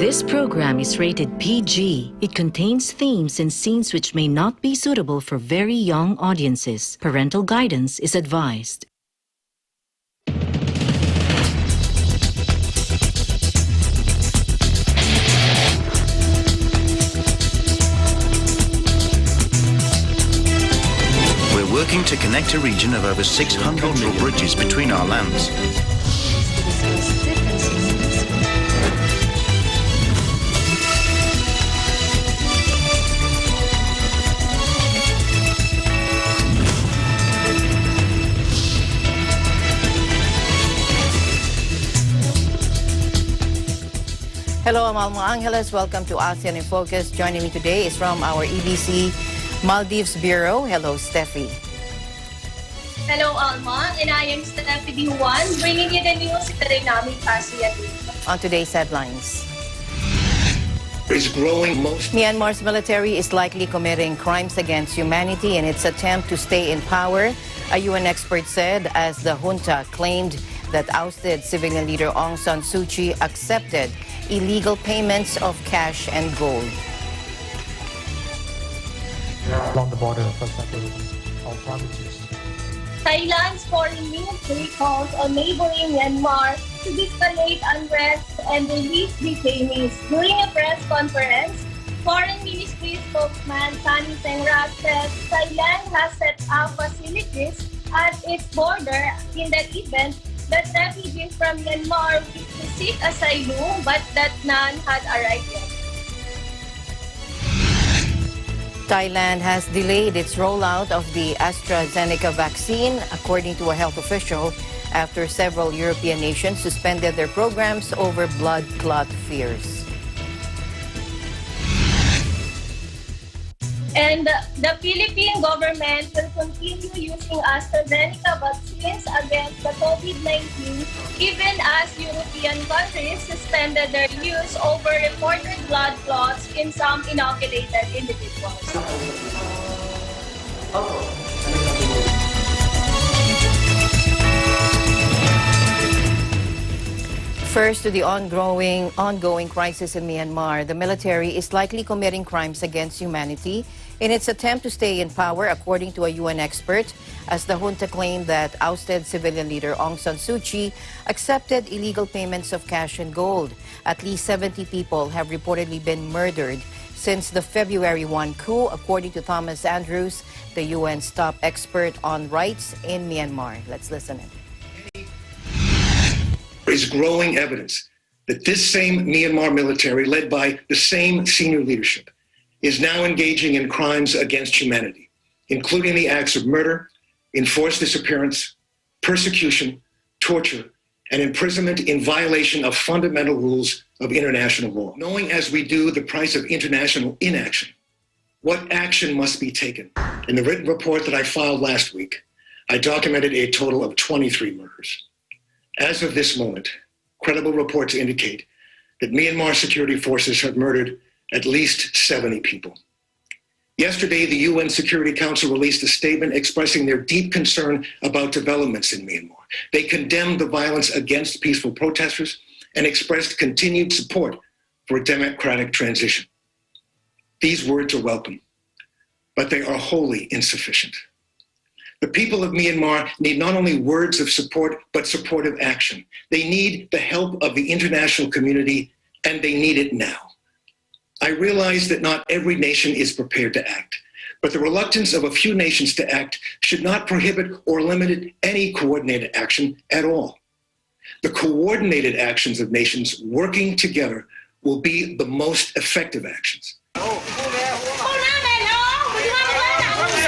This program is rated PG. It contains themes and scenes which may not be suitable for very young audiences. Parental guidance is advised. We're working to connect a region of over 600 cultural bridges between our lands. Hello, I'm Alma Angeles. Welcome to ASEAN in Focus. Joining me today is from our EBC Maldives Bureau. Hello, Steffi. Hello, Alma, and I am Steffi D1, bringing you the news in the dynamic ASEAN. On today's headlines. Myanmar's military is likely committing crimes against humanity in its attempt to stay in power, a UN expert said, as the junta claimed that ousted civilian leader Aung San Suu Kyi accepted illegal payments of cash and gold. Along the border, for example, of provinces. Thailand's foreign ministry calls on neighboring Myanmar to de-escalate unrest and release detainees. During a press conference, Foreign Ministry spokesman Tani Sengrat said Thailand has set up facilities at its border in the event that refugees from Myanmar wish to seek asylum, but that none had arrived yet. Thailand has delayed its rollout of the AstraZeneca vaccine, according to a health official, after several European nations suspended their programs over blood clot fears. And the Philippine government will continue using AstraZeneca vaccines against the COVID-19 even as European countries suspended their use over reported blood clots in some inoculated individuals. First, to the ongoing crisis in Myanmar, the military is likely committing crimes against humanity in its attempt to stay in power, according to a UN expert, as the junta claimed that ousted civilian leader Aung San Suu Kyi accepted illegal payments of cash and gold. At least 70 people have reportedly been murdered since the February 1 coup, according to Thomas Andrews, the UN's top expert on rights in Myanmar. Let's listen in. There is growing evidence that this same Myanmar military, led by the same senior leadership, is now engaging in crimes against humanity, including the acts of murder, enforced disappearance, persecution, torture, and imprisonment in violation of fundamental rules of international law. Knowing as we do the price of international inaction, what action must be taken? In the written report that I filed last week, I documented a total of 23 murders. As of this moment, credible reports indicate that Myanmar security forces have murdered at least 70 people. Yesterday, the UN Security Council released a statement expressing their deep concern about developments in Myanmar. They condemned the violence against peaceful protesters and expressed continued support for a democratic transition. These words are welcome, but they are wholly insufficient. The people of Myanmar need not only words of support, but supportive action. They need the help of the international community, and they need it now. I realize that not every nation is prepared to act, but the reluctance of a few nations to act should not prohibit or limit any coordinated action at all. The coordinated actions of nations working together will be the most effective actions.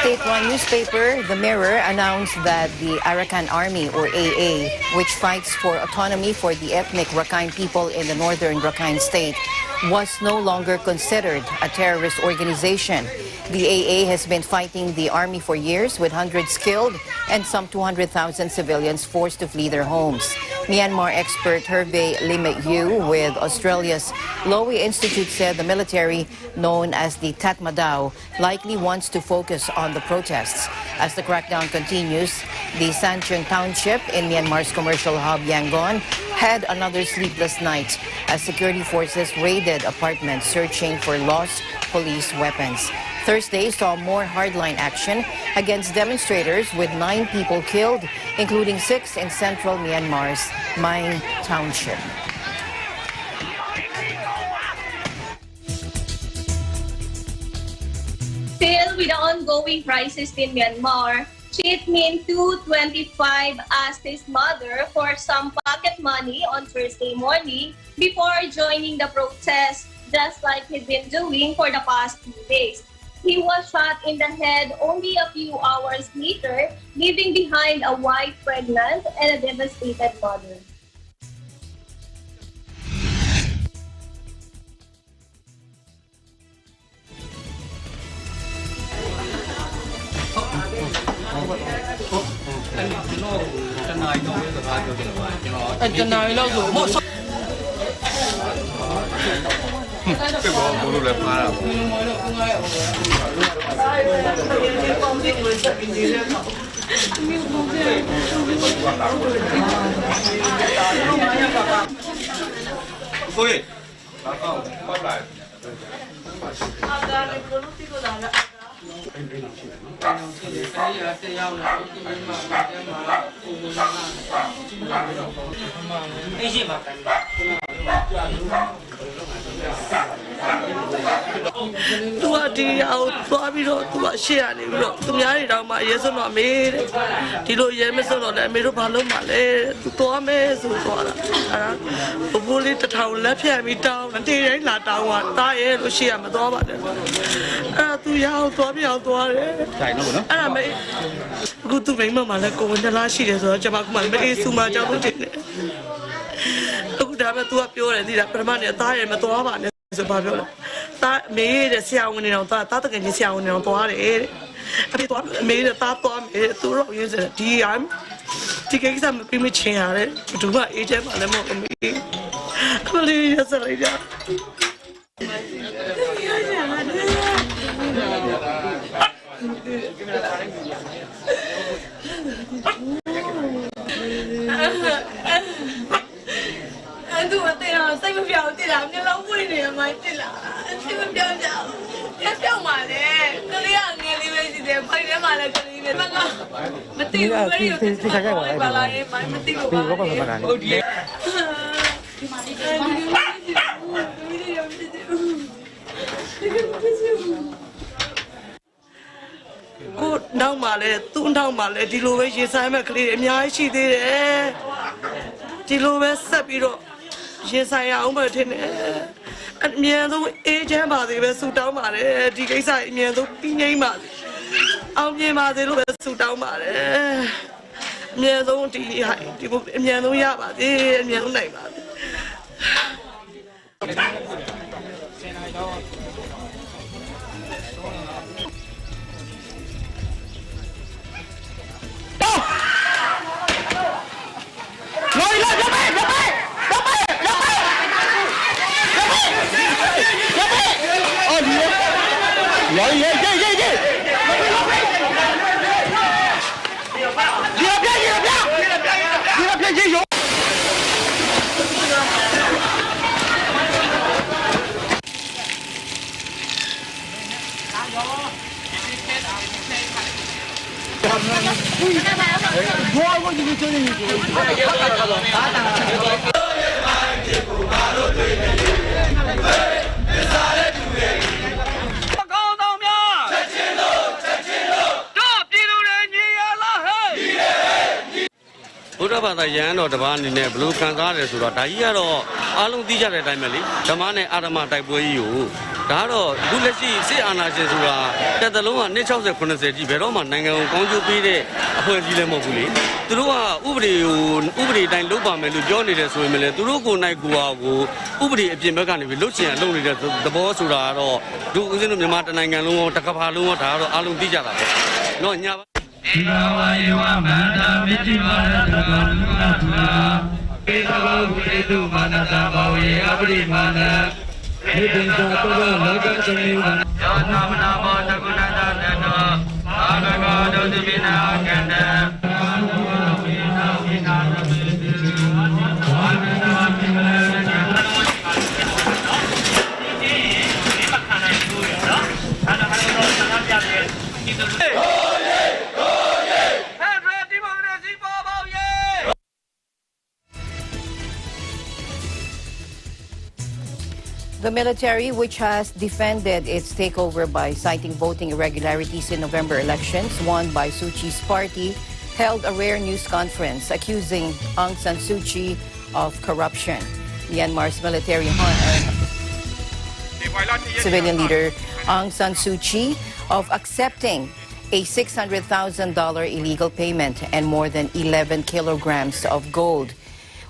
State-run newspaper, The Mirror, announced that the Arakan Army, or AA, which fights for autonomy for the ethnic Rakhine people in the northern Rakhine state, was no longer considered a terrorist organization. The AA has been fighting the army for years, with hundreds killed and some 200,000 civilians forced to flee their homes. Myanmar expert Hervé Limit-Yu with Australia's Lowy Institute said the military, known as the Tatmadaw, likely wants to focus on the protests. As the crackdown continues, the Sancheng township in Myanmar's commercial hub Yangon had another sleepless night as security forces raided apartments searching for lost police weapons. Thursday saw more hardline action against demonstrators with 9 people killed, including 6 in central Myanmar's Maing Township. Still with the ongoing crisis in Myanmar, Chit Min 225 asked his mother for some pocket money on Thursday morning before joining the protest, just like he'd been doing for the past 2 days. He was shot in the head only a few hours later, leaving behind a wife pregnant and a devastated mother. The military, which has defended its takeover by citing voting irregularities in November elections won by Suu Kyi's party, held a rare news conference accusing Aung San Suu Kyi of corruption. Myanmar's military civilian leader Aung San Suu Kyi of accepting a $600,000 illegal payment and more than 11 kilograms of gold.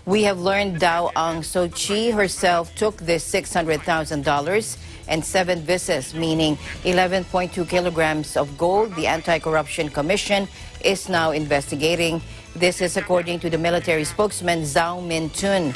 We have learned Aung San Suu Kyi herself took this $600,000 and 7 visas, meaning 11.2 kilograms of gold. The Anti-Corruption Commission is now investigating. This is according to the military spokesman Zhao Min-tun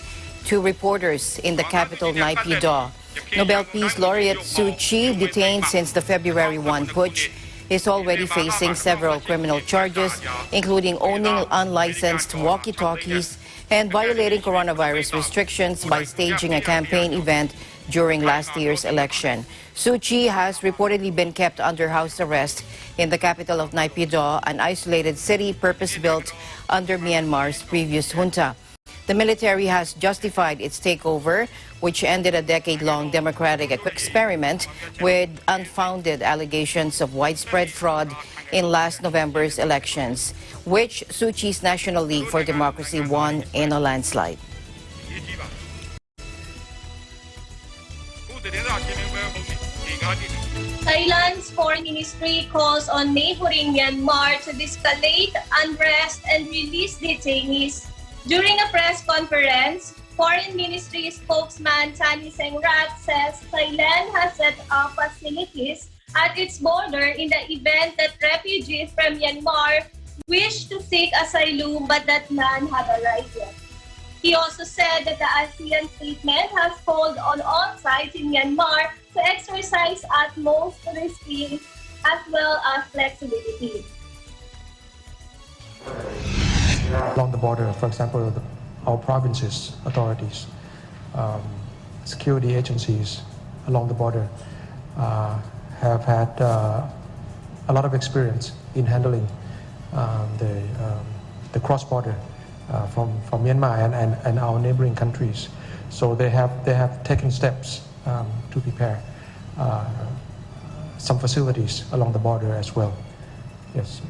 to reporters in the capital, Naypyidaw. Nobel Peace Laureate Suu Kyi, detained since the February 1 putsch, is already facing several criminal charges, including owning unlicensed walkie-talkies and violating coronavirus restrictions by staging a campaign event during last year's election. Suu Kyi has reportedly been kept under house arrest in the capital of Naypyidaw, an isolated city purpose-built under Myanmar's previous junta. The military has justified its takeover, which ended a decade-long democratic experiment with unfounded allegations of widespread fraud in last November's elections, which Suu Kyi's National League for Democracy won in a landslide. Thailand's foreign ministry calls on neighboring Myanmar to de-escalate unrest and release detainees. During a press conference, Foreign Ministry spokesman Tani Sengrat says Thailand has set up facilities at its border in the event that refugees from Myanmar wish to seek asylum but that none have arrived yet. He also said that the ASEAN statement has called on all sides in Myanmar to exercise utmost restraint as well as flexibility. Along the border, for example, our provinces, authorities, security agencies along the border have had a lot of experience in handling the cross-border from Myanmar and our neighboring countries. So they have taken steps to prepare some facilities along the border as well. Yes,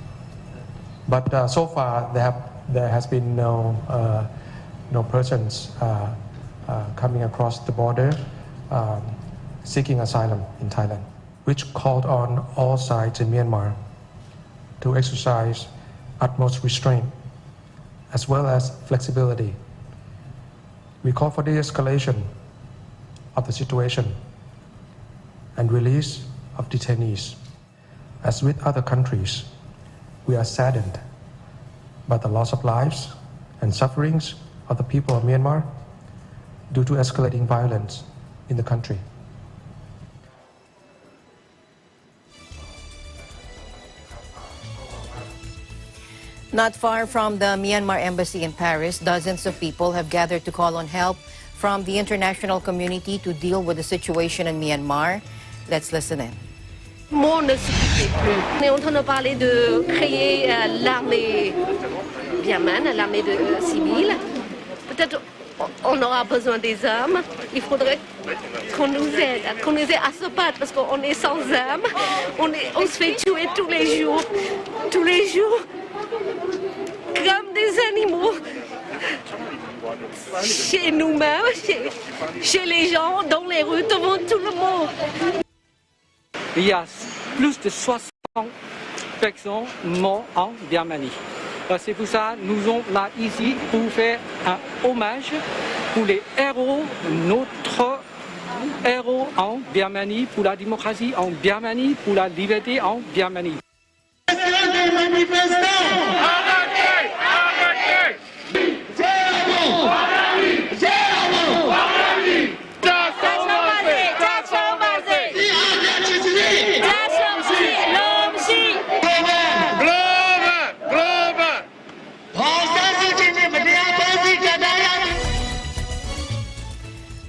but so far there has been no persons coming across the border seeking asylum in Thailand, which called on all sides in Myanmar to exercise utmost restraint as well as flexibility. We call for de-escalation of the situation and release of detainees. As with other countries, we are saddened by the loss of lives and sufferings of the people of Myanmar due to escalating violence in the country. Not far from the Myanmar embassy in Paris, dozens of people have gathered to call on help from the international community to deal with the situation in Myanmar. Let's listen in. Le monde ne suffit plus. On est en train de parler de créer l'armée birmane, l'armée civile. Peut-être on aura besoin des armes. Il faudrait qu'on nous aide à se battre parce qu'on est sans armes. On se fait tuer tous les jours, comme des animaux. Chez nous-mêmes, chez les gens, dans les rues, devant tout le monde. Il y a plus de 60 personnes mortes en Birmanie. C'est pour ça que nous sommes là ici pour faire un hommage pour les héros, notre héros en Birmanie, pour la démocratie en Birmanie, pour la liberté en Birmanie.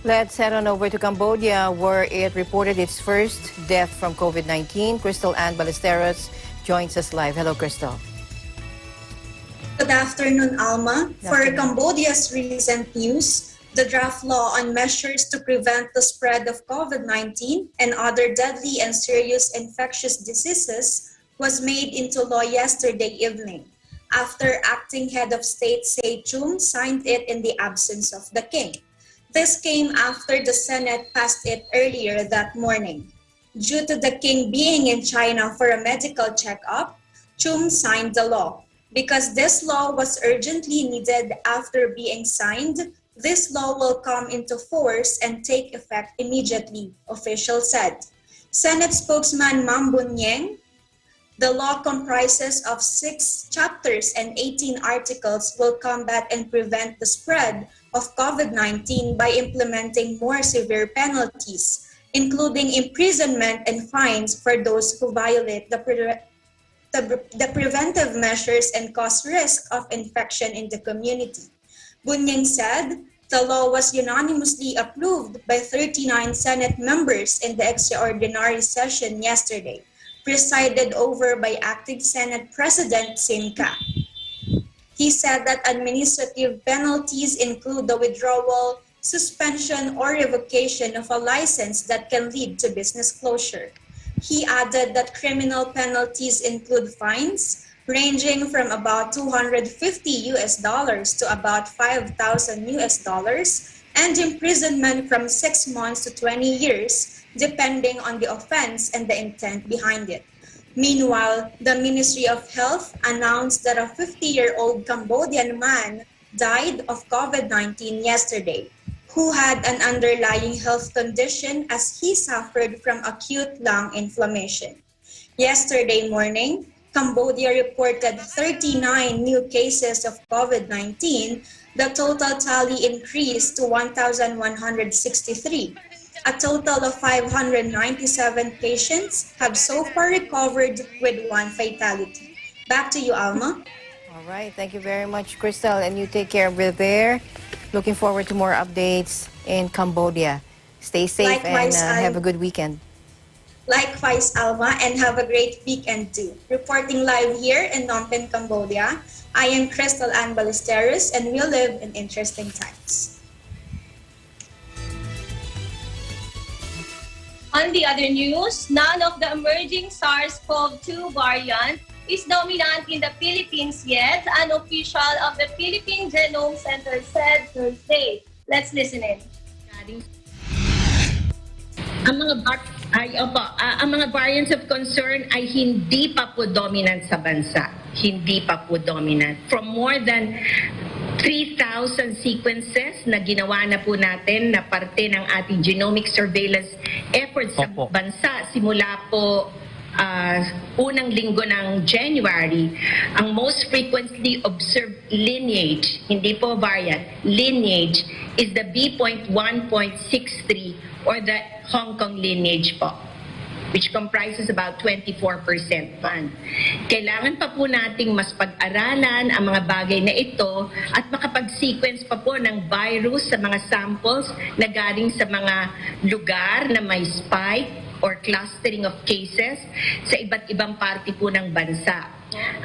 Let's head on over to Cambodia, where it reported its first death from COVID-19. Crystal Ann Ballesteros joins us live. Hello, Crystal. Good afternoon, Alma. For Cambodia's recent news, The draft law on measures to prevent the spread of COVID-19 and other deadly and serious infectious diseases was made into law yesterday evening, after acting head of state Se Chum signed it in the absence of the king. This came after the Senate passed it earlier that morning. Due to the king being in China for a medical checkup, Chum signed the law. Because this law was urgently needed after being signed, this law will come into force and take effect immediately, officials said. Senate spokesman Mam Bunyeng, the law comprises of 6 chapters and 18 articles, will combat and prevent the spread of COVID-19 by implementing more severe penalties, including imprisonment and fines for those who violate the preventive measures and cause risk of infection in the community. Bunyeng said the law was unanimously approved by 39 Senate members in the extraordinary session yesterday, presided over by Acting Senate President Simca. He said that administrative penalties include the withdrawal, suspension, or revocation of a license that can lead to business closure. He added that criminal penalties include fines ranging from about $250 to about $5,000 and imprisonment from 6 months to 20 years, depending on the offense and the intent behind it. Meanwhile, the Ministry of Health announced that a 50-year-old Cambodian man died of COVID-19 yesterday, who had an underlying health condition as he suffered from acute lung inflammation. Yesterday morning, Cambodia reported 39 new cases of COVID-19. The total tally increased to 1,163. A total of 597 patients have so far recovered with 1 fatality. Back to you, Alma. All right, thank you very much, Crystal, and you take care over there. Looking forward to more updates in Cambodia. Stay safe. Likewise, and have a good weekend. Likewise, Alma, and have a great weekend too. Reporting live here in Phnom Penh, Cambodia, I am Crystal Ann Ballesteros, and we live in interesting times. On the other news, none of the emerging SARS-CoV-2 variant is dominant in the Philippines yet, an official of the Philippine Genome Center said Thursday. Let's listen in. Ang mga variants of concern ay hindi pa po dominant sa bansa. Hindi pa po dominant. From more than 3,000 sequences na ginawa na po natin na parte ng ating genomic surveillance efforts sa bansa simula po unang linggo ng January, ang most frequently observed lineage, hindi po variant, lineage is the B.1.63 or the Hong Kong lineage po, which comprises about 24% pan. Kailangan pa po nating mas pag-aralan ang mga bagay na ito at makapag-sequence pa po ng virus sa mga samples na galing sa mga lugar na may spike or clustering of cases sa iba't ibang parte po ng bansa.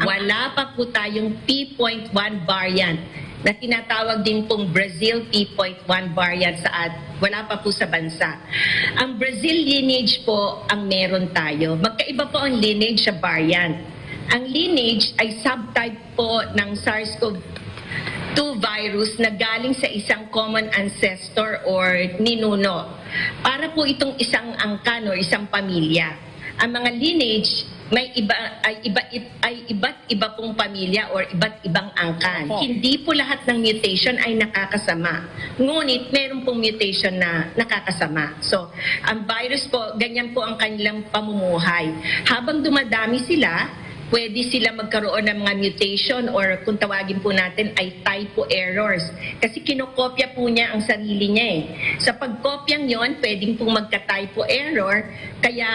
Wala pa po tayong P.1 variant na tinatawag din pong Brazil P.1 variant wala pa po sa bansa. Ang Brazil lineage po ang meron tayo. Magkaiba po ang lineage sa variant. Ang lineage ay subtype po ng SARS-CoV-2 virus na galing sa isang common ancestor or ninuno. Para po itong isang angkan o isang pamilya. Ang mga lineage may iba't iba pong pamilya or iba't ibang angkan. Hindi po lahat ng mutation ay nakakasama. Ngunit meron pong mutation na nakakasama. So, ang virus po, ganyan po ang kanilang pamumuhay. Habang dumadami sila, pwede sila magkaroon ng mga mutation or kung tawagin po natin ay typo errors. Kasi kinokopya po niya ang sarili niya eh. Sa pagkopyang yon, pwedeng pong magka-typo error. Kaya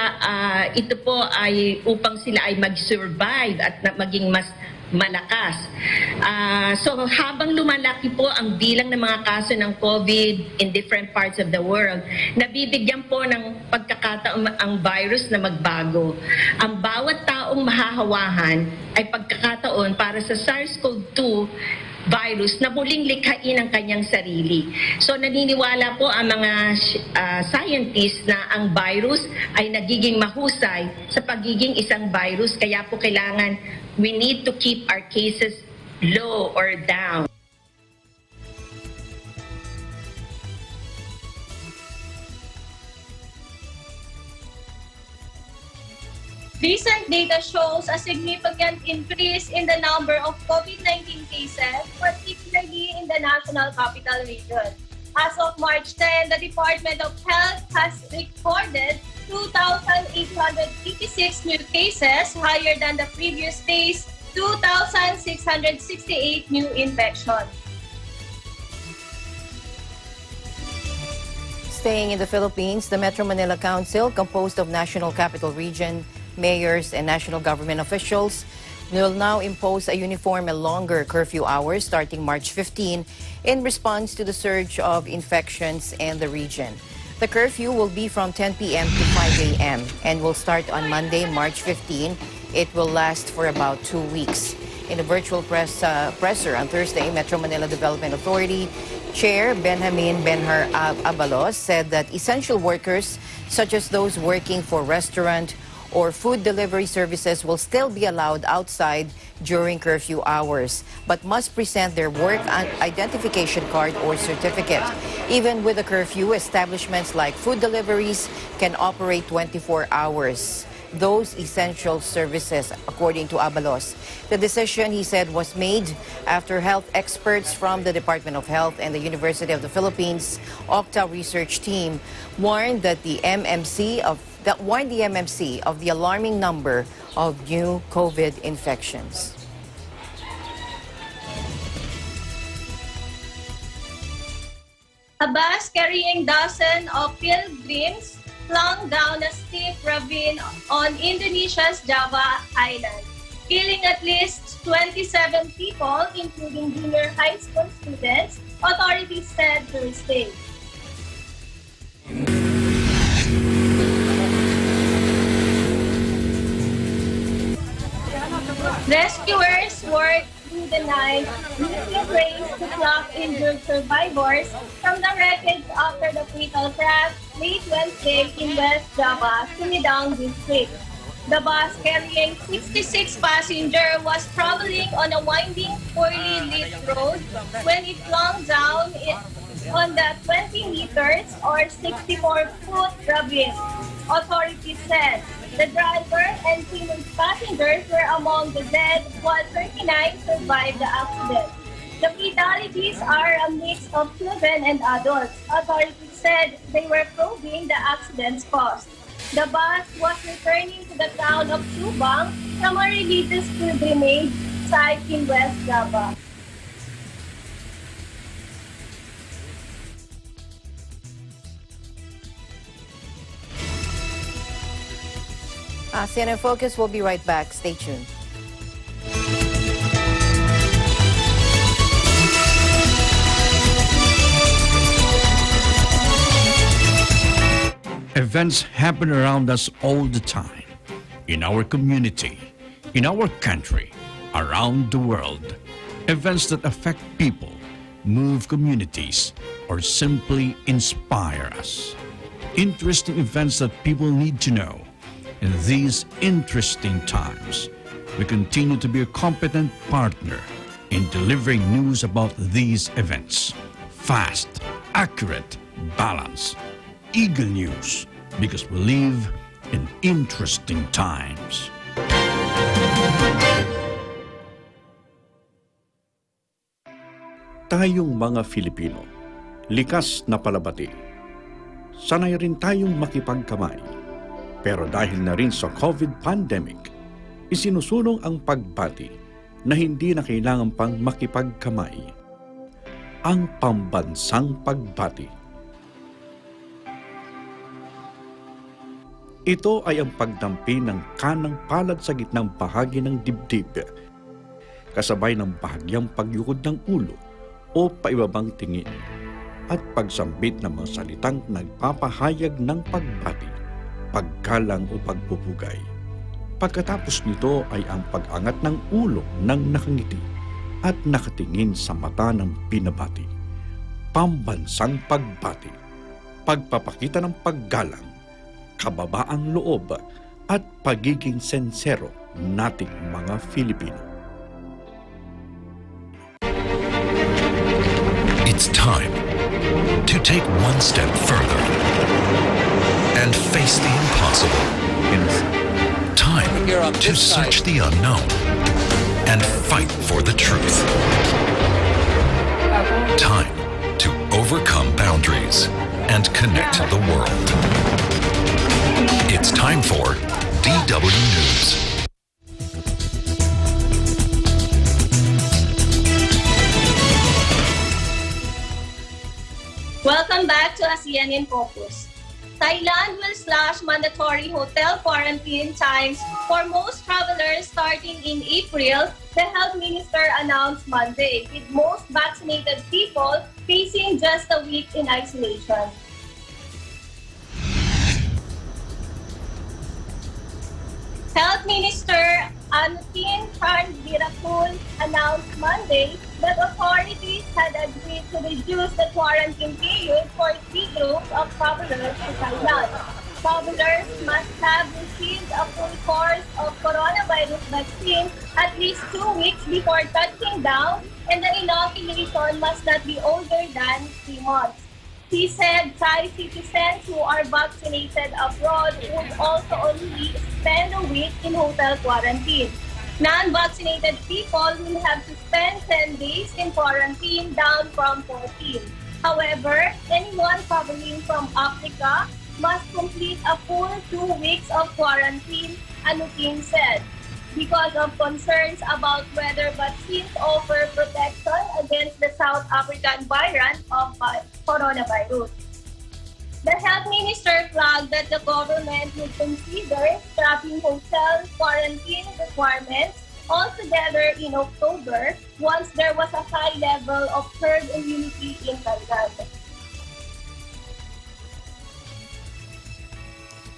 ito po ay upang sila ay mag-survive at maging mas malakas. So habang lumalaki po ang bilang ng mga kaso ng COVID in different parts of the world, nabibigyan po ng pagkakataon ang virus na magbago. Ang bawat taong mahahawahan ay pagkakataon para sa SARS-CoV-2 virus na muling likhain ang kanyang sarili. So naniniwala po ang mga scientists na ang virus ay nagiging mahusay sa pagiging isang virus, kaya po kailangan we need to keep our cases low or down. Recent data shows a significant increase in the number of COVID-19 cases, particularly in the National Capital Region. As of March 10, the Department of Health has recorded 2,886 new cases, higher than the previous day's 2,668 new infections. Staying in the Philippines, the Metro Manila Council, composed of National Capital Region, mayors and national government officials, will now impose a uniform and longer curfew hours starting March 15 in response to the surge of infections in the region. The curfew will be from 10 p.m. to 5 a.m. and will start on Monday, March 15. It will last for about 2 weeks. In a virtual presser on Thursday, Metro Manila Development Authority Chair Benjamin Benhar Abalos said that essential workers, such as those working for restaurant or food delivery services, will still be allowed outside during curfew hours, but must present their work identification card or certificate. Even with a curfew, establishments like food deliveries can operate 24 hours. Those essential services, according to Abalos. The decision, he said, was made after health experts from the Department of Health and the University of the Philippines Octa research team warned the MMC of the alarming number of new COVID infections. A bus carrying dozens of pilgrims flung down a steep ravine on Indonesia's Java Island, killing at least 27 people, including junior high school students, authorities said Thursday. Rescuers worked through the night using cranes to pluck injured survivors from the wreckage after the fatal crash late Wednesday in West Java, Sumedang district. The bus carrying 66 passengers was traveling on a winding, poorly lit road when it flung down on the 20 meters or 64-foot ravine. Authorities said the driver and female passengers were among the dead, while 39 survived the accident. The fatalities are a mix of children and adults. Authorities said they were probing the accident's cause. The bus was returning to the town of Subang from a religious pilgrimage site in West Java. ASEAN in Focus will be right back. Stay tuned. Events happen around us all the time, in our community, in our country, around the world. Events that affect people, move communities, or simply inspire us. Interesting events that people need to know. In these interesting times, we continue to be a competent partner in delivering news about these events. Fast, accurate, balanced, eagle news, because we live in interesting times. Tayong mga Filipino, likas na palabati. Sanay rin tayong makipagkamay. Pero dahil na rin sa COVID pandemic, isinusulong ang pagbati na hindi na kailangan pang makipagkamay. Ang pambansang pagbati. Ito ay ang pagdampi ng kanang palad sa gitnang bahagi ng dibdib, kasabay ng bahagyang pagyukod ng ulo o paibabang tingin, at pagsambit ng mga salitang nagpapahayag ng pagbati, paggalang o pagpupugay. Pagkatapos nito ay ang pag-angat ng ulo ng nakangiti at nakatingin sa mata ng binabati. Pambansang pagbati, pagpapakita ng paggalang, kababaang loob at pagiging sensero nating mga Filipino. It's time to take one step further and face the impossible. Time to search the unknown and fight for the truth. Time to overcome boundaries and connect the world. It's time for DW News. Welcome back to ASEAN in Focus. Thailand will slash mandatory hotel quarantine times for most travelers starting in April, the health minister announced Monday, with most vaccinated people facing just a week in isolation. Health Minister Anutin Charnvirakul announced Monday that authorities had agreed to reduce the quarantine period for 3 groups of travelers to Thailand. Travelers must have received a full course of coronavirus vaccine at least 2 weeks before touching down, and the inoculation must not be older than 3 months. He said Thai citizens who are vaccinated abroad would also only spend a week in hotel quarantine. Non-vaccinated people will have to spend 10 days in quarantine, down from 14. However, anyone traveling from Africa must complete a full 2 weeks of quarantine, Anutin said, because of concerns about whether vaccines offer protection against the South African variant of coronavirus. The health minister flagged that the government would consider scrapping hotel quarantine requirements altogether in October once there was a high level of herd immunity in Thailand.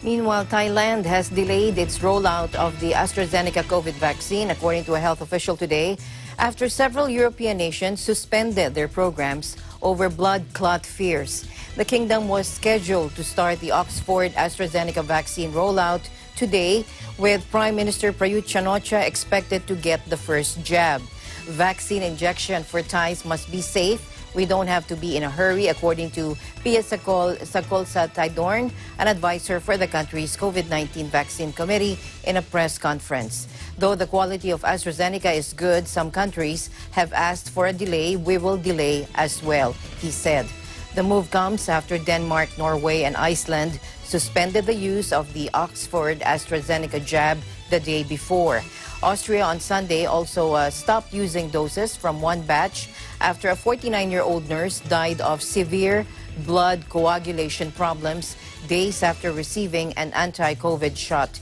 Meanwhile, Thailand has delayed its rollout of the AstraZeneca COVID vaccine, according to a health official today, after several European nations suspended their programs over blood clot fears. The kingdom was scheduled to start the Oxford AstraZeneca vaccine rollout today, with Prime Minister Prayut Chan-o-cha expected to get the first jab. Vaccine injection for Thais must be safe. We don't have to be in a hurry, according to Pia Sakolsa-Taidorn, an advisor for the country's COVID-19 vaccine committee, in a press conference. Though the quality of AstraZeneca is good, some countries have asked for a delay. We will delay as well, he said. The move comes after Denmark, Norway, and Iceland suspended the use of the Oxford AstraZeneca jab the day before. Austria on Sunday also stopped using doses from one batch after a 49-year-old nurse died of severe blood coagulation problems days after receiving an anti-COVID shot.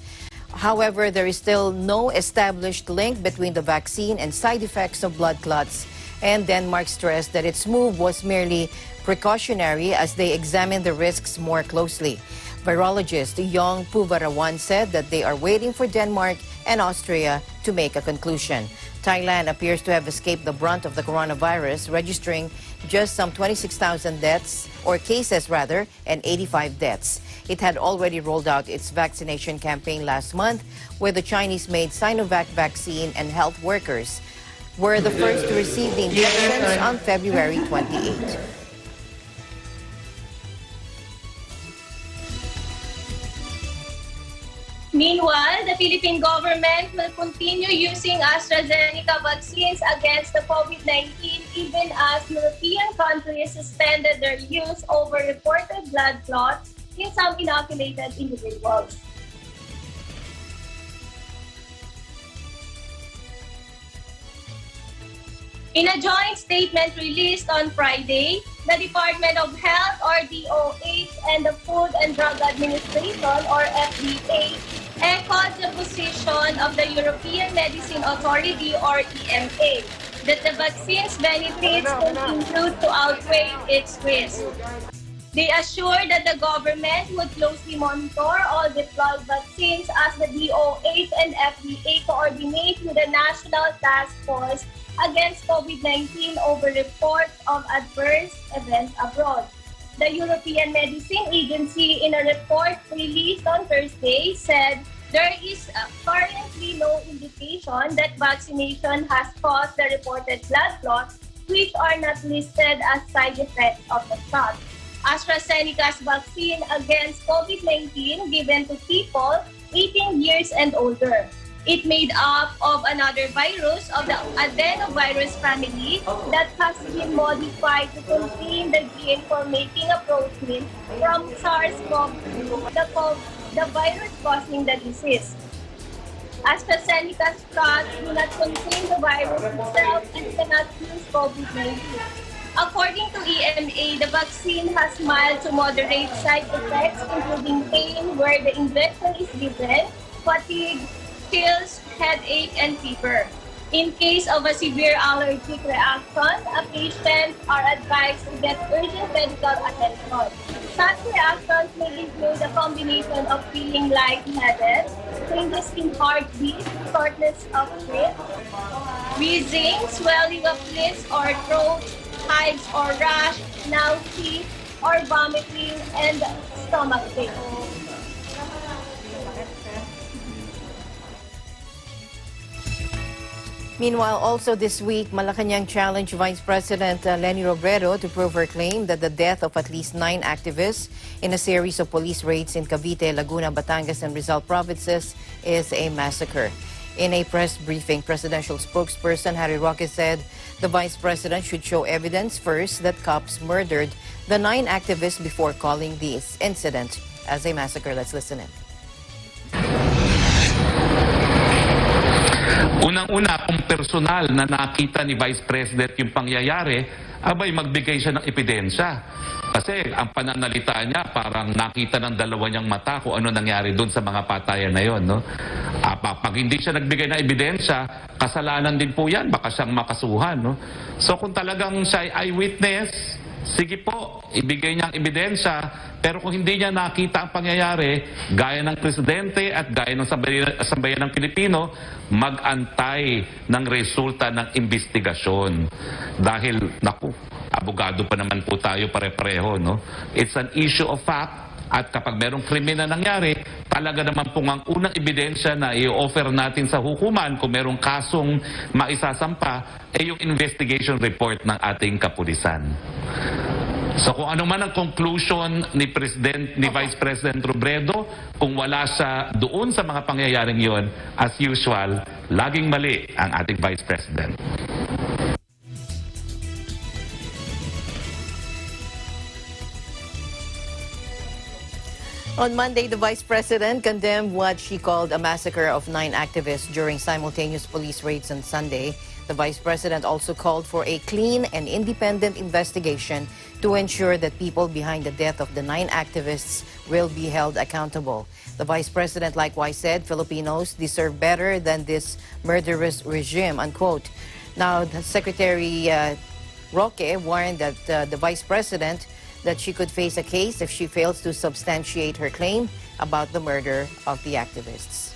However, there is still no established link between the vaccine and side effects of blood clots, and Denmark stressed that its move was merely precautionary as they examine the risks more closely. Virologist Yong Puvarawan said that they are waiting for Denmark and Austria to make a conclusion. Thailand appears to have escaped the brunt of the coronavirus, registering just some 26,000 deaths, or cases rather, and 85 deaths. It had already rolled out its vaccination campaign last month, where the Chinese-made Sinovac vaccine and health workers were the first to receive the injections on February 28. Meanwhile, the Philippine government will continue using AstraZeneca vaccines against the COVID-19 even as European countries suspended their use over reported blood clots in some inoculated individuals. In a joint statement released on Friday, the Department of Health, or DOH, and the Food and Drug Administration, or FDA, echoed the position of the European Medicine Authority, or EMA, that the vaccine's benefits continue to outweigh its risks. They assured that the government would closely monitor all deployed vaccines as the DOH and FDA coordinate with the National Task Force against COVID-19 over reports of adverse events abroad. The European Medicine Agency, in a report released on Thursday, said there is currently no indication that vaccination has caused the reported blood clots, which are not listed as side effects of the shot. AstraZeneca's vaccine against COVID-19 given to people 18 years and older. It made up of another virus of the adenovirus family that has been modified to contain the gene for making a protein from SARS-CoV-2, the virus causing the disease. AstraZeneca's shots do not contain the virus itself and cannot use COVID-19. According to EMA, the vaccine has mild to moderate side effects, including pain where the injection is given, fatigue, chills, headache, and fever. In case of a severe allergic reaction, a patient are advised to get urgent medical attention. Such reactions may include a combination of feeling lightheaded, changes in heartbeat, shortness of breath, wheezing, swelling of lips or throat, hives or rash, nausea or vomiting, and stomach pain. Meanwhile, also this week, Malacanang challenged Vice President Leni Robredo to prove her claim that the death of at least 9 activists in a series of police raids in Cavite, Laguna, Batangas, and Rizal provinces is a massacre. In a press briefing, presidential spokesperson Harry Roque said the Vice President should show evidence first that cops murdered the 9 activists before calling this incident as a massacre. Let's listen in. Unang-una, kung personal na nakita ni Vice President yung pangyayari, abay magbigay siya ng ebidensya. Kasi ang pananalita niya parang nakita ng dalawa niyang mata kung ano nangyari doon sa mga patayan na yon, no? Pag hindi siya nagbigay ng ebidensya, kasalanan din po yan, baka siyang makasuhan, no? So kung talagang siya ay eyewitness, sige po, ibigay niya ang ebidensya, pero kung hindi niya nakita ang pangyayari, gaya ng Presidente at gaya ng Sambayan ng Pilipino, mag-antay ng resulta ng investigasyon. Dahil, naku, abogado pa naman po tayo pare-pareho, no? It's an issue of fact. At kapag merong krimen na nangyari, talaga naman po ang unang ebidensya na i-offer natin sa hukuman kung merong kasong maisasampa, yung investigation report ng ating kapulisan. So kung ano man ang conclusion ni Vice President Robredo, kung wala siya doon sa mga pangyayaring yon, as usual, laging mali ang ating Vice President. On Monday, the Vice President condemned what she called a massacre of 9 activists during simultaneous police raids on Sunday. The Vice President also called for a clean and independent investigation to ensure that people behind the death of the 9 activists will be held accountable. The Vice President likewise said Filipinos deserve better than this murderous regime, unquote. Now, the Secretary Roque warned that the Vice President that she could face a case if she fails to substantiate her claim about the murder of the activists.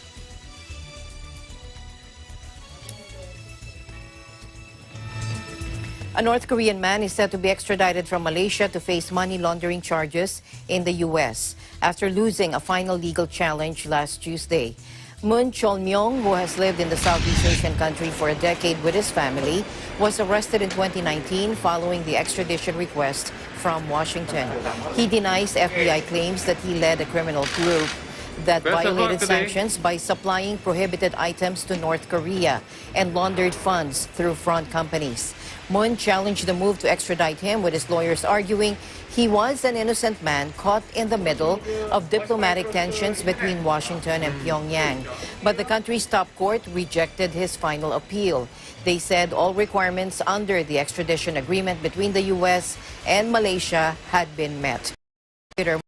A North Korean man is said to be extradited from Malaysia to face money laundering charges in the U.S. after losing a final legal challenge last Tuesday. Moon Chol-myung, who has lived in the Southeast Asian country for a decade with his family, was arrested in 2019 following the extradition request from Washington. He denies FBI claims that he led a criminal group that violated sanctions by supplying prohibited items to North Korea and laundered funds through front companies. Moon challenged the move to extradite him, with his lawyers arguing he was an innocent man caught in the middle of diplomatic tensions between Washington and Pyongyang. But the country's top court rejected his final appeal. They said all requirements under the extradition agreement between the U.S. and Malaysia had been met. Senator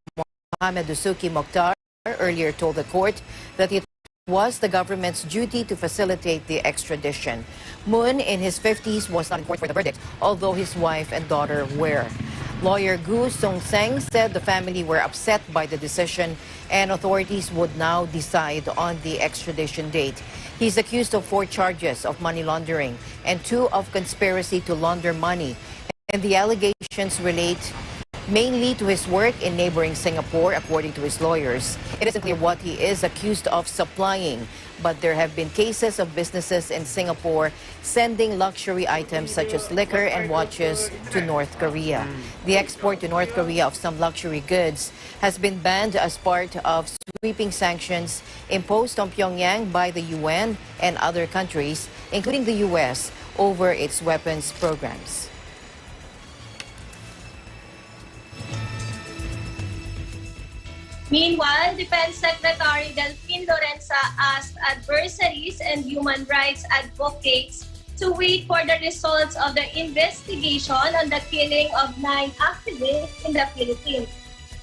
Mohamed Dusuki Mokhtar earlier told the court that it was the government's duty to facilitate the extradition. Moon, in his 50s, was not in court for the verdict, although his wife and daughter were. Lawyer Gu Sung-seng said the family were upset by the decision and authorities would now decide on the extradition date. He's accused of 4 charges of money laundering and 2 of conspiracy to launder money. And the allegations relate mainly to his work in neighboring Singapore, according to his lawyers. It isn't clear what he is accused of supplying, but there have been cases of businesses in Singapore sending luxury items such as liquor and watches to North Korea. The export to North Korea of some luxury goods has been banned as part of sweeping sanctions imposed on Pyongyang by the UN and other countries, including the US, over its weapons programs. Meanwhile, Defense Secretary Delfin Lorenza asked adversaries and human rights advocates to wait for the results of the investigation on the killing of 9 activists in the Philippines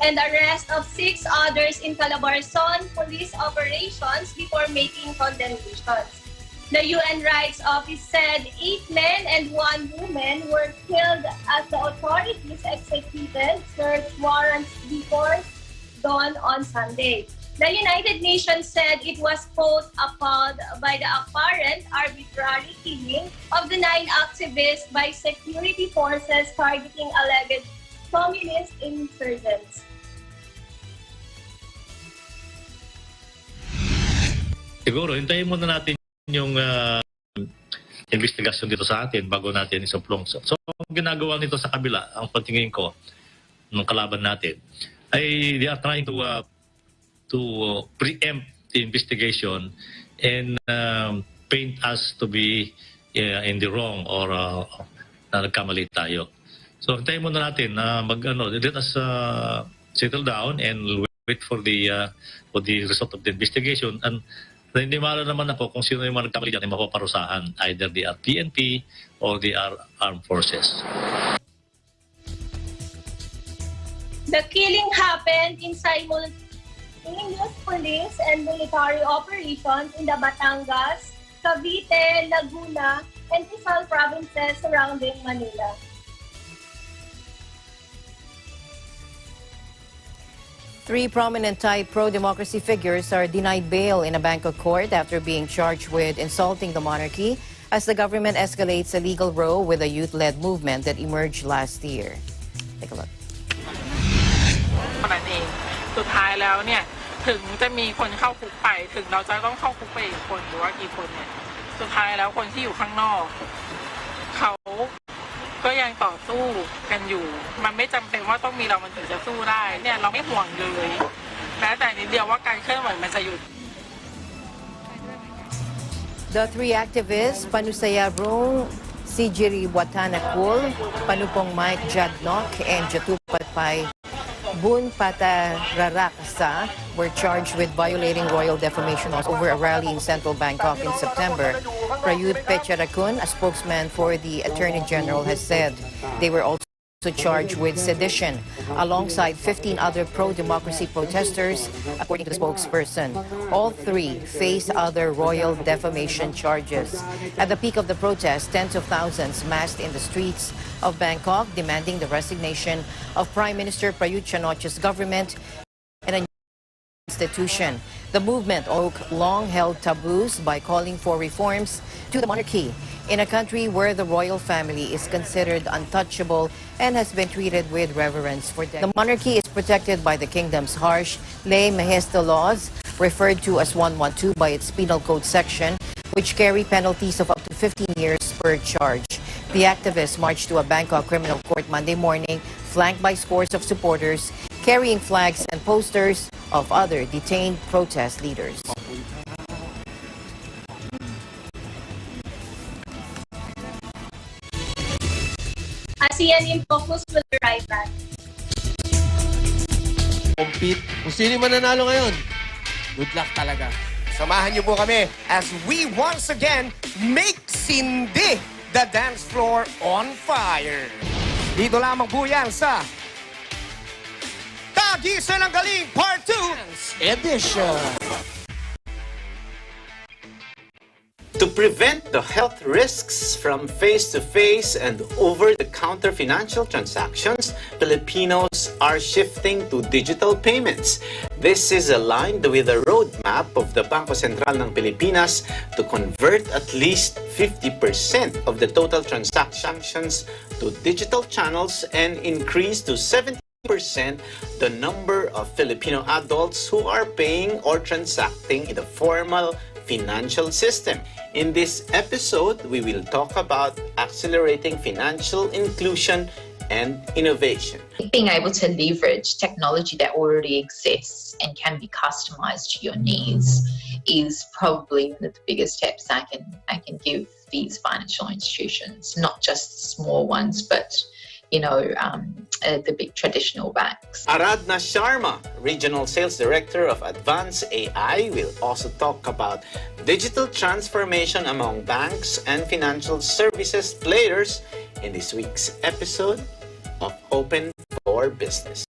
and the arrest of 6 others in Calabarzon police operations before making condemnations. The UN Rights Office said 8 men and 1 woman were killed as the authorities executed search warrants before dawn on Sunday. The United Nations said it was, quote, appalled by the apparent arbitrary killing of the 9 activists by security forces targeting alleged communist insurgents. Siguro, hintayin muna natin yung investigasyon dito sa atin bago natin isumplong. So, ang ginagawa nito sa kabila, ang patingin ko, ng kalaban natin, ay they are trying to preempt the investigation and paint us to be in the wrong or na nagkamali tayo. So hintayin muna natin na let us settle down and wait for the result of the investigation. And hindi mara naman ako kung sino yung mga nagkamali dyan ay mapaparusahan. Either they are PNP or they are armed forces. The killing happened in simultaneous police and military operations in the Batangas, Cavite, Laguna, and Rizal provinces surrounding Manila. Three prominent Thai pro-democracy figures are denied bail in a Bangkok court after being charged with insulting the monarchy as the government escalates a legal row with a youth-led movement that emerged last year. Take a look. นั่นเองสุดท้ายแล้วเนี่ยถึงจะมีคนเข้าคุกไปถึงเราจะต้องเข้าคุกไปอีกคนหรือว่ากี่คนเนี่ยสุดท้ายแล้วคนที่อยู่ข้างนอกเขาก็ยังต่อสู้กันอยู่มันไม่จำเป็นว่าต้องมีเรามันถึงจะสู้ได้เนี่ยเราไม่ห่วงเลยแม้แต่นิดเดียวว่าการเคลื่อนไหวมันจะหยุด The 3 activists, Panusaya Rung, Sijiri Watanakul, Panupong Mike Jadnok, and Jatupatpay Bun Patararaksa were charged with violating royal defamation laws over a rally in central Bangkok in September. Prayut Pecharakun, a spokesman for the Attorney General, has said they were also charged with sedition alongside 15 other pro-democracy protesters, according to the spokesperson. All 3 face other royal defamation charges. At the peak of the protest, tens of thousands massed in the streets of Bangkok demanding the resignation of Prime Minister Prayut Chan-o-cha's government and a new institution. The movement broke long-held taboos by calling for reforms to the monarchy in a country where the royal family is considered untouchable and has been treated with reverence for decades. The monarchy is protected by the kingdom's harsh lay mahesta laws, referred to as 112 by its penal code section, which carry penalties of up to 15 years per charge. The activists marched to a Bangkok criminal court Monday morning, flanked by scores of supporters carrying flags and posters of other detained protest leaders. ASEAN in Focus will be right back. Compete. Kung sino man nanalo ngayon, good luck talaga. Samahan niyo po kami as we once again make Cindy the dance floor on fire. Dito lamang po yan sa Tagisan ng Galing Part 2 Edition. To prevent the health risks from face-to-face and over-the-counter financial transactions, Filipinos are shifting to digital payments. This is aligned with the roadmap of the Bangko Sentral ng Pilipinas to convert at least 50% of the total transactions to digital channels and increase to 70% the number of Filipino adults who are paying or transacting in the formal financial system. In this episode, we will talk about accelerating financial inclusion and innovation. Being able to leverage technology that already exists and can be customized to your needs is probably one of the biggest steps I can give these financial institutions, not just small ones, but the big traditional banks. Aradhna Sharma, Regional Sales Director of Advance AI, will also talk about digital transformation among banks and financial services players in this week's episode of Open for Business.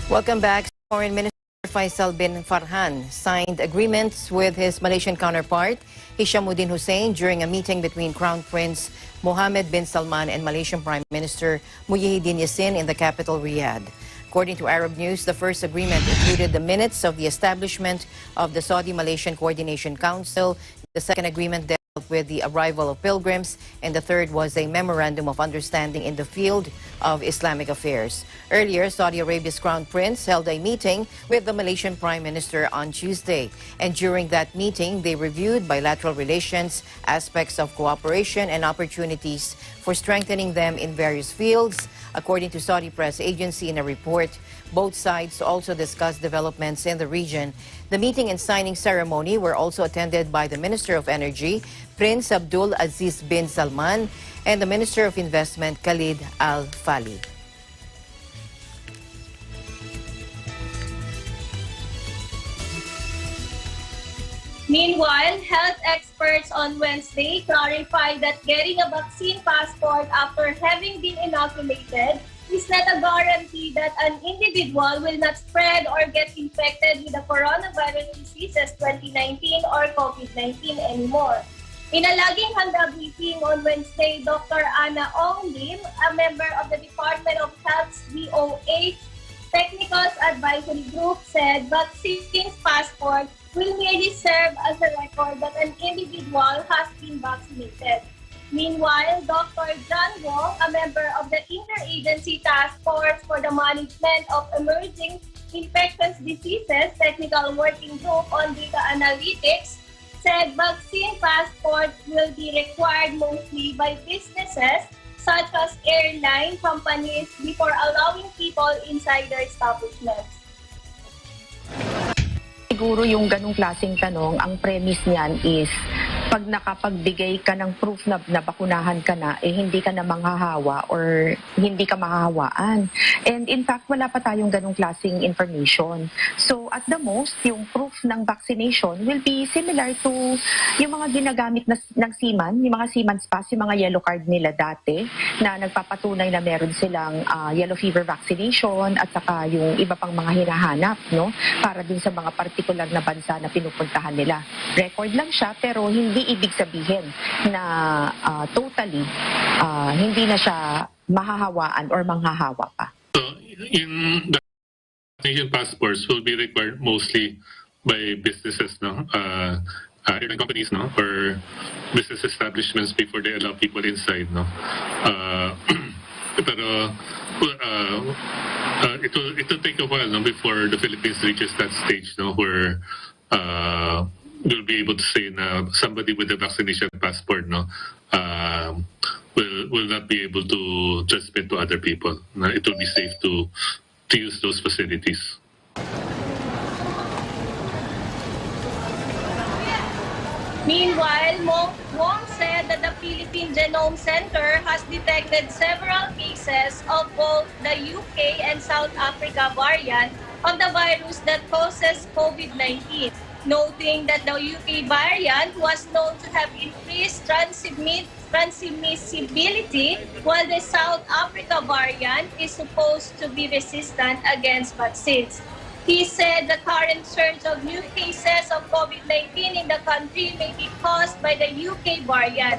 Welcome back. Foreign Minister Faisal bin Farhan signed agreements with his Malaysian counterpart, Hishamuddin Hussein, during a meeting between Crown Prince Mohammed bin Salman and Malaysian Prime Minister Muhyiddin Yassin in the capital, Riyadh. According to Arab News, the first agreement included the minutes of the establishment of the Saudi-Malaysian Coordination Council. The second agreement dealt with the arrival of pilgrims, and the third was a memorandum of understanding in the field of Islamic affairs. Earlier, Saudi Arabia's Crown Prince held a meeting with the Malaysian Prime Minister on Tuesday, and during that meeting, they reviewed bilateral relations, aspects of cooperation, and opportunities for strengthening them in various fields. According to Saudi press agency in a report, both sides also discussed developments in the region. The meeting and signing ceremony were also attended by the Minister of Energy, Prince Abdul Aziz bin Salman, and the Minister of Investment, Khalid Al Fali. Meanwhile, health experts on Wednesday clarified that getting a vaccine passport after having been inoculated is not a guarantee that an individual will not spread or get infected with the coronavirus diseases 2019 or COVID-19 anymore. In a laging handa briefing on Wednesday, Dr. Anna Ong Lim, a member of the Department of Health's DOH Technical Advisory Group, said vaccine passport will merely serve as a record that an individual has been vaccinated. Meanwhile, Dr. John Wong, a member of the Interagency Task Force for the Management of Emerging Infectious Diseases Technical Working Group on Data Analytics, said vaccine passports will be required mostly by businesses such as airline companies before allowing people inside their establishments. Siguro yung ganung klaseng tanong, ang premise niyan is pag nakapagbigay ka ng proof na nabakunahan ka na, hindi ka na manghahawa or hindi ka mahahawaan. And in fact, wala pa tayong ganung klaseng information. So at the most, yung proof ng vaccination will be similar to yung mga ginagamit ng seaman, yung mga seaman's pass, yung mga yellow card nila dati na nagpapatunay na meron silang yellow fever vaccination at saka yung iba pang mga hinahanap, no? Para dun sa mga particular na bansa na pinupuntahan nila. Record lang siya pero hindi ibig sabihin na totally hindi na siya mahahawaan or manghahawa pa. So, in the vaccination passports will be required mostly by businesses, no? Airline companies, no? Or business establishments before they allow people inside, no? Pero it will take a while, no, before the Philippines reaches that stage, no, where we'll be able to say na somebody with a vaccination passport, no, will not be able to transmit to other people. It will be safe to use those facilities. Meanwhile, Wong said that the Philippine Genome Center has detected several cases of both the UK and South Africa variant of the virus that causes COVID-19. noting that the UK variant was known to have increased transmissibility, while the South Africa variant is supposed to be resistant against vaccines. He said the current surge of new cases of COVID-19 in the country may be caused by the UK variant.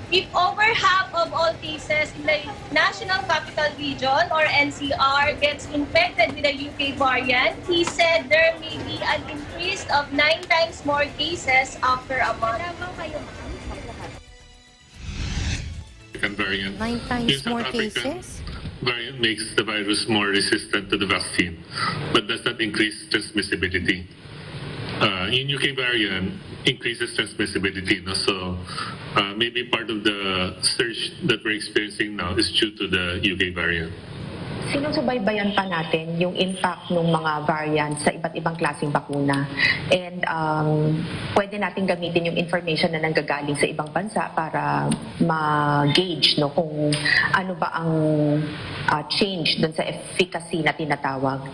If over half of all cases in the National Capital Region, or NCR, gets infected with the UK variant, he said there may be an increase of 9 times more cases after a month. Variant. 9 times more cases? Variant makes the virus more resistant to the vaccine, but does not increase transmissibility. In UK variant, increases transmissibility. No? So maybe part of the surge that we're experiencing now is due to the UK variant. Sinusubaybayan pa natin yung impact ng mga variants sa iba't ibang klaseng bakuna. And pwede natin gamitin yung information na nanggagaling sa ibang bansa para ma-gauge no, kung ano ba ang change dun sa efficacy na tinatawag.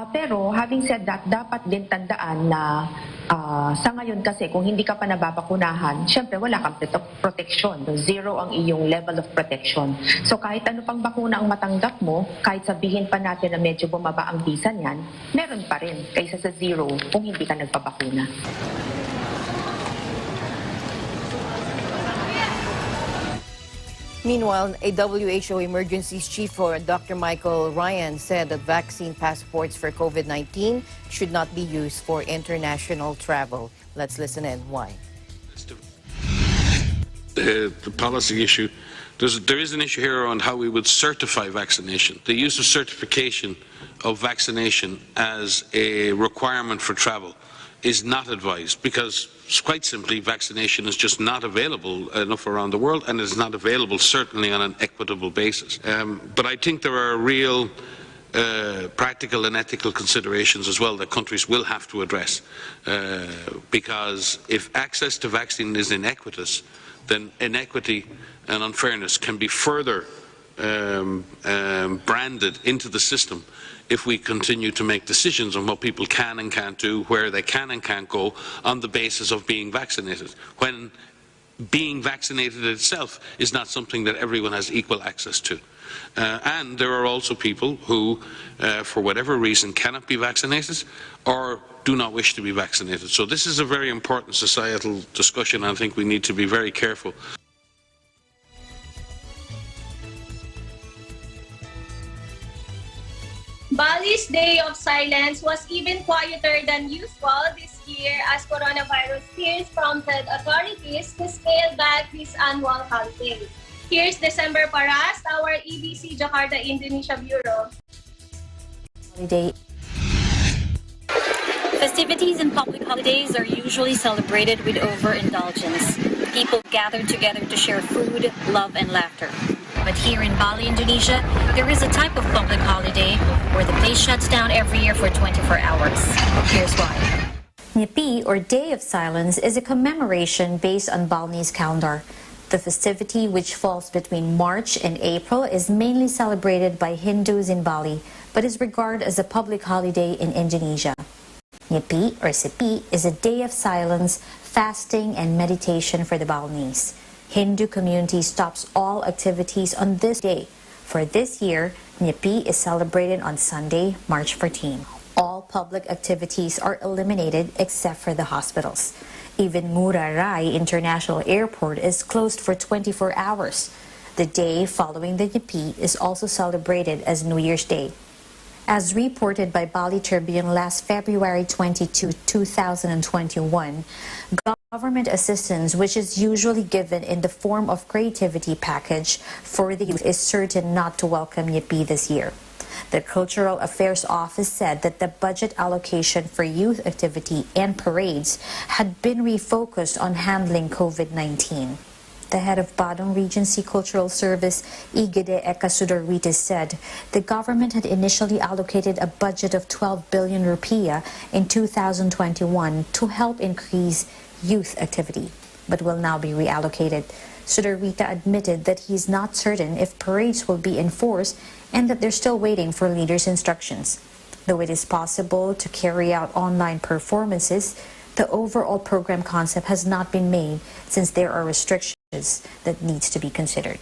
Pero having said that, dapat din tandaan na sa ngayon kasi kung hindi ka pa nababakunahan, syempre wala kang protection. Zero ang iyong level of protection. So kahit ano pang bakuna ang matanggap mo, kahit sabihin pa natin na medyo bumaba ang bisa niyan, meron pa rin kaysa sa zero kung hindi ka nagpabakuna. Meanwhile, a WHO emergencies chief, Dr. Michael Ryan, said that vaccine passports for COVID-19 should not be used for international travel. Let's listen in. Why? The policy issue, there is an issue here on how we would certify vaccination. The use of certification of vaccination as a requirement for travel is not advised because, quite simply, vaccination is just not available enough around the world, and is not available certainly on an equitable basis. But I think there are real practical and ethical considerations as well that countries will have to address, because if access to vaccine is inequitous, then inequity and unfairness can be further branded into the system if we continue to make decisions on what people can and can't do, where they can and can't go, on the basis of being vaccinated, when being vaccinated itself is not something that everyone has equal access to. And there are also people who, for whatever reason, cannot be vaccinated or do not wish to be vaccinated. So this is a very important societal discussion. I think we need to be very careful. Bali's Day of Silence was even quieter than usual this year as coronavirus fears prompted authorities to scale back this annual holiday. Here's December Paras, our EBC Jakarta, Indonesia Bureau. Holiday. Festivities and public holidays are usually celebrated with overindulgence. People gather together to share food, love, and laughter. But here in Bali, Indonesia, there is a type of public holiday where the place shuts down every year for 24 hours. Here's why. Nyepi, or Day of Silence, is a commemoration based on Balinese calendar. The festivity, which falls between March and April, is mainly celebrated by Hindus in Bali, but is regarded as a public holiday in Indonesia. Nyepi, or Sepi, is a day of silence, fasting, and meditation for the Balinese. Hindu community stops all activities on this day. For this year, Nyepi is celebrated on Sunday, March 14. All public activities are eliminated except for the hospitals. Even Ngurah Rai International Airport is closed for 24 hours. The day following the Nyepi is also celebrated as New Year's Day. As reported by Bali Tribune last February 22, 2021, government assistance, which is usually given in the form of creativity package for the youth, is certain not to welcome Nyepi this year. The Cultural Affairs Office said that the budget allocation for youth activity and parades had been refocused on handling COVID-19. The head of Badong Regency Cultural Service, Igede Eka Sudarwite, said the government had initially allocated a budget of 12 billion rupiah in 2021 to help increase youth activity, but will now be reallocated. Sudarwite admitted that he is not certain if parades will be enforced and that they're still waiting for leaders' instructions. Though it is possible to carry out online performances, the overall program concept has not been made since there are restrictions that needs to be considered.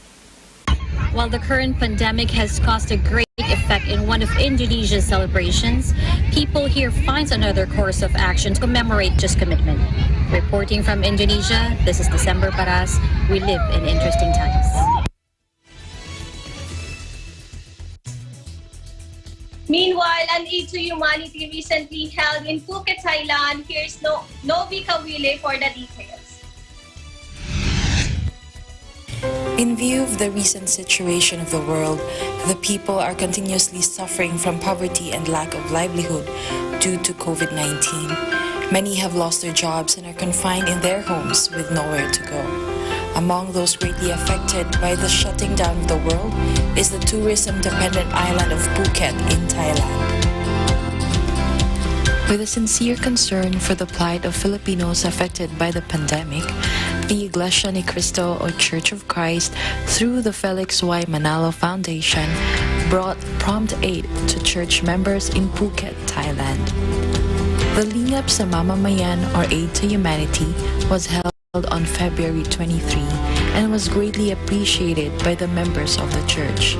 While the current pandemic has caused a great effect in one of Indonesia's celebrations, people here find another course of action to commemorate just commitment. Reporting from Indonesia, this is December Paras. We live in interesting times. Meanwhile, an aid to humanity recently held in Phuket, Thailand. Here's Novi Kawile for the details. In view of the recent situation of the world, the people are continuously suffering from poverty and lack of livelihood due to COVID-19. Many have lost their jobs and are confined in their homes with nowhere to go. Among those greatly affected by the shutting down of the world is the tourism-dependent island of Phuket in Thailand. With a sincere concern for the plight of Filipinos affected by the pandemic, the Iglesia ni Cristo or Church of Christ, through the Felix Y. Manalo Foundation, brought prompt aid to church members in Phuket, Thailand. The Lingap sa Mamamayan or Aid to Humanity was held on February 23 and was greatly appreciated by the members of the church.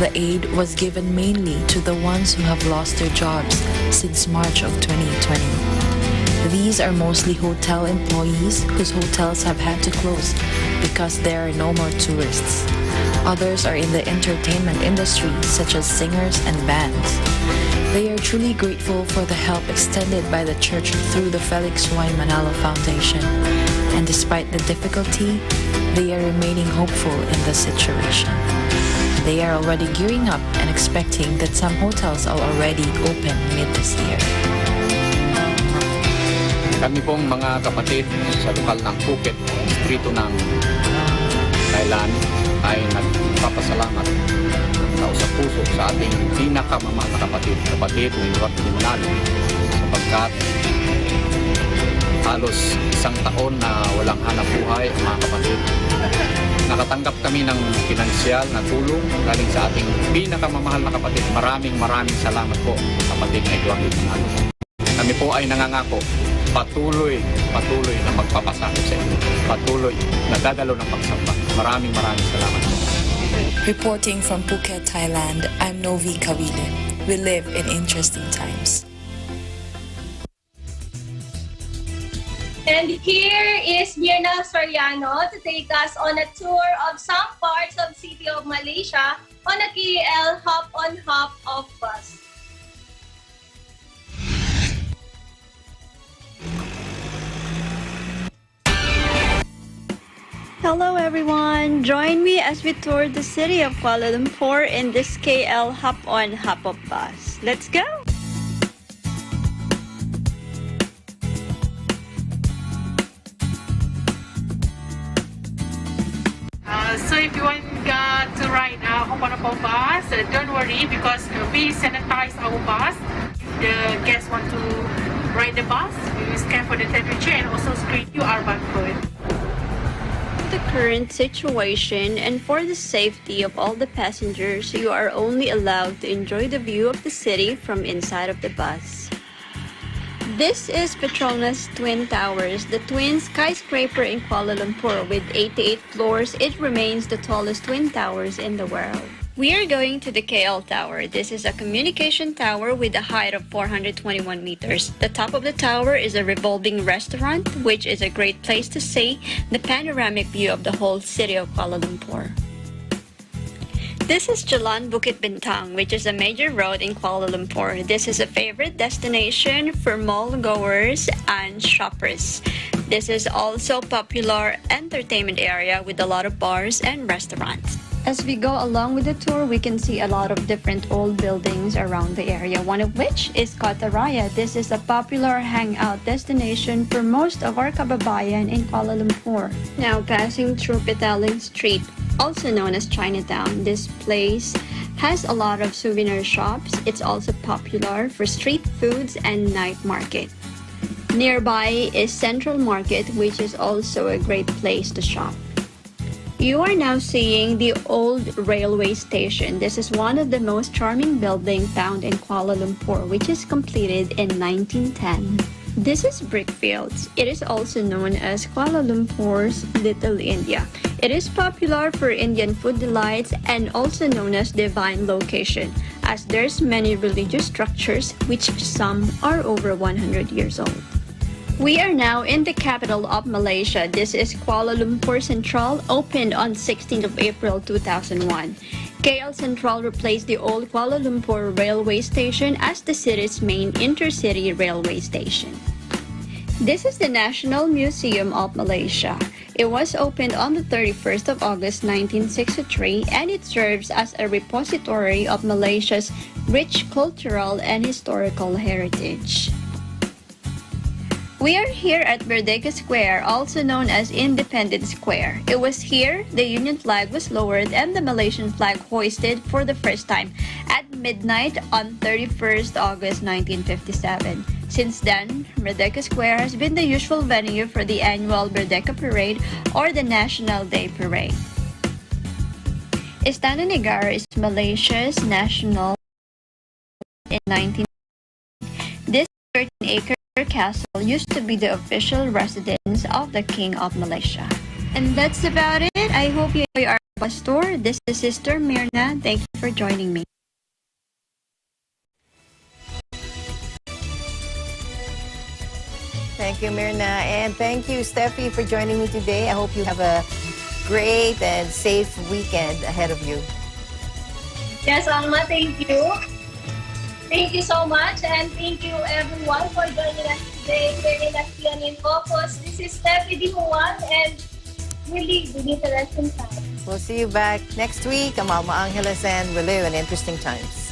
The aid was given mainly to the ones who have lost their jobs since March of 2020. These are mostly hotel employees whose hotels have had to close because there are no more tourists. Others are in the entertainment industry, such as singers and bands. They are truly grateful for the help extended by the church through the Felix Y. Manalo Foundation. And despite the difficulty, they are remaining hopeful in the situation. They are already gearing up and expecting that some hotels are already open mid this year. Kami pong mga kapatid sa lokal ng Phuket, distrito ng Thailand, ay nagpapasalamat sa puso sa ating pinakamamahal na kapatid ni Lord Limanalo, sapagkat halos isang taon na walang hanap buhay ang mga kapatid. Nakatanggap kami ng pinansyal na tulong galing sa ating pinakamamahal na kapatid. Maraming salamat po, kapatid na Lord Limanalo. Kami po ay nangangako patuloy na magpapasakop sa inyo. Patuloy na dadalo ng pagsamba. Maraming salamat po. Reporting from Phuket, Thailand, I'm Novi Kawile. We live in interesting times. And here is Mirna Soriano to take us on a tour of some parts of City of Malaysia on a KL hop-on-hop-off bus. Hello everyone! Join me as we tour the city of Kuala Lumpur in this KL hop-on hop-off bus. Let's go! So if you want to ride hop-on-hop bus, don't worry because we sanitize our bus. If the guests want to ride the bus, we will scan for the temperature and also screen QR barcode. The current situation and for the safety of all the passengers, you are only allowed to enjoy the view of the city from inside of the bus. This is Petronas Twin Towers, the twin skyscraper in Kuala Lumpur. With 88 floors, it remains the tallest twin towers in the world. We are going to the KL Tower. This is a communication tower with a height of 421 meters. The top of the tower is a revolving restaurant, which is a great place to see the panoramic view of the whole city of Kuala Lumpur. This is Jalan Bukit Bintang, which is a major road in Kuala Lumpur. This is a favorite destination for mall goers and shoppers. This is also a popular entertainment area with a lot of bars and restaurants. As we go along with the tour, we can see a lot of different old buildings around the area, one of which is Kota Raya. This is a popular hangout destination for most of our kababayan in Kuala Lumpur. Now passing through Petaling Street, also known as Chinatown. This place has a lot of souvenir shops. It's also popular for street foods and night market. Nearby is Central Market, which is also a great place to shop. You are now seeing the old railway station. This is one of the most charming buildings found in Kuala Lumpur, which is completed in 1910. This is Brickfields. It is also known as Kuala Lumpur's Little India. It is popular for Indian food delights and also known as Divine Location, as there's many religious structures, which some are over 100 years old. We are now in the capital of Malaysia. This is Kuala Lumpur Central, opened on 16th of April 2001. KL Central replaced the old Kuala Lumpur railway station as the city's main intercity railway station. This is the National Museum of Malaysia. It was opened on the 31st of August 1963 and it serves as a repository of Malaysia's rich cultural and historical heritage. We are here at Merdeka Square, also known as Independence Square. It was here the Union flag was lowered and the Malaysian flag hoisted for the first time at midnight on 31st August 1957. Since then, Merdeka Square has been the usual venue for the annual Merdeka Parade or the National Day Parade. Istana Negara is Malaysia's national in 19. This 13-acre castle used to be the official residence of the King of Malaysia. And that's about it. I hope you enjoy our bus tour. This is Sister Myrna. Thank you for joining me. Thank you, Myrna. And thank you, Steffi, for joining me today. I hope you have a great and safe weekend ahead of you. Yes, Alma, thank you. Thank you so much, and thank you everyone for joining us today here in ASEAN in Focus. This is Steffi Dimuan, and we live in interesting times. We'll see you back next week. I'm Alma Angeles, and we live in interesting times.